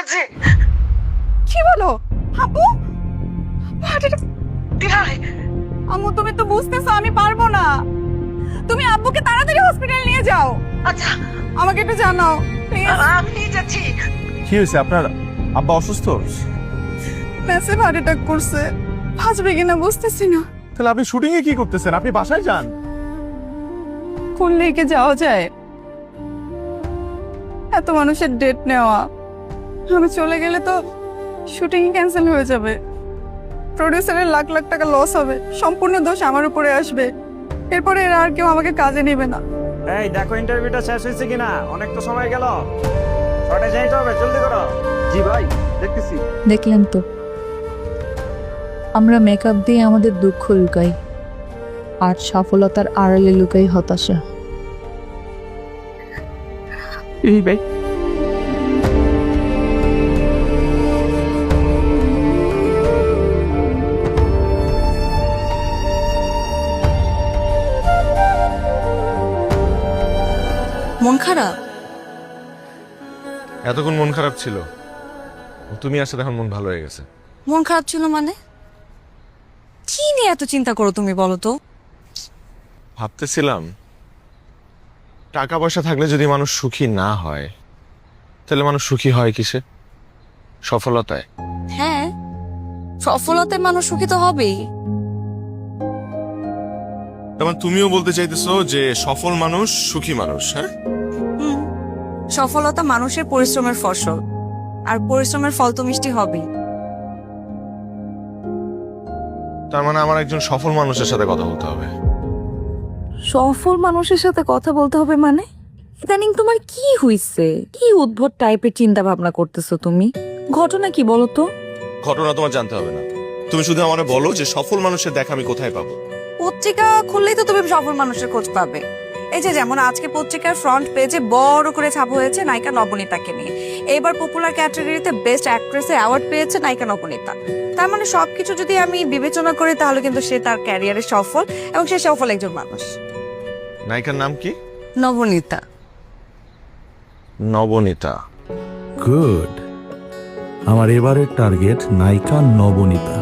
লাগছে। কি বলো আপু? দিলাই, আম্মু তুমি তো বুঝতেছো আমি পারবো না। তুমি আব্বুকে তাড়াতাড়ি হসপিটাল নিয়ে যাও। আচ্ছা আমাকে একটু জানাও প্লিজ। আমি নিয়ে যাচ্ছি। কি হয়েছে আপনার আব্বা অসুস্থ? ম্যাসিভ হার্ট অ্যাটাক করছে, বাঁচবে কিনা বুঝতেছি না। তাহলে আপনি শুটিং এ কি করতেছেন? আপনি বাসায় যান। কোন লেকে যাওয়া যায়? এত মানুষের ডেট নেওয়া, আমি চলে গেলে তো শুটিং ক্যান্সেল হয়ে যাবে, প্রডিউসারের লাখ লাখ টাকা লস হবে, সম্পূর্ণ দোষ আমার উপরে আসবে, এরপরে এরা আর কেউ আমাকে কাজে নেবে না। এই দেখো ইন্টারভিউটা শেষ হয়েছে কিনা, অনেক তো সময় গেল, শর্টে যাইতে হবে, জলদি করো। জি ভাই, দেখতেছি। দেখলেন তো, আমরা মেকআপ দিয়ে আমাদের দুঃখ লুকাই, আর সফলতার আড়ালে লুকাই হতাশা। এই ভাই, মন খারাপ? এতক্ষণ মন খারাপ ছিল, তুমি আসলে এখন মন ভালো হয়ে গেছে। মন খারাপ ছিল মানে? কি নিয়ে এত চিন্তা করো তুমি বলো তো? ভাবতেছিলাম টাকা পয়সা থাকলে যদি মানুষ সুখী না হয়, তাহলে মানুষ সুখী হয় কিসে? সফলতায়। হ্যাঁ, সফলতায় মানুষ সুখী তো হবেই। তেমন তুমিও বলতে চাইতেছো যে সফল মানুষ সুখী মানুষ? হ্যাঁ, সফলতা মানুষের পরিশ্রমের ফসল, আর পরিশ্রমের ফল তো মিষ্টি হবেই। তার মানে আমার একজন সফল মানুষের সাথে কথা বলতে হবে। সফল মানুষের সাথে কথা বলতে হবে মানে? ইদানিং তোমার কি হইছে? কি উদ্ভট টাইপের চিন্তা ভাবনা করতেছো তুমি? ঘটনা কি বলো তো? ঘটনা তোমার জানতে হবে না, তুমি শুধু আমারে বলো যে সফল মানুষের দেখা আমি কোথায় পাবো। পত্রিকা খুললেই তো তুমি সফল মানুষের খোঁজ পাবে। এই যে যেমন আজকে পত্রিকার ফ্রন্ট পেজে বড় করে ছাপা হয়েছে নায়িকা নবনীতাকে নিয়ে। এবার পপুলার ক্যাটাগরিতে বেস্ট অ্যাক্ট্রেসের অ্যাওয়ার্ড পেয়েছে নায়িকা নবনীতা। তার মানে সবকিছু যদি আমি বিবেচনা করি তাহলে কিন্তু সে তার ক্যারিয়ারে সফল, এবং সে সফল একজন মানুষ। নায়িকার নাম কি? নবনীতা। নবনীতা। গুড। আমার এবারের টার্গেট নায়িকা নবনীতা।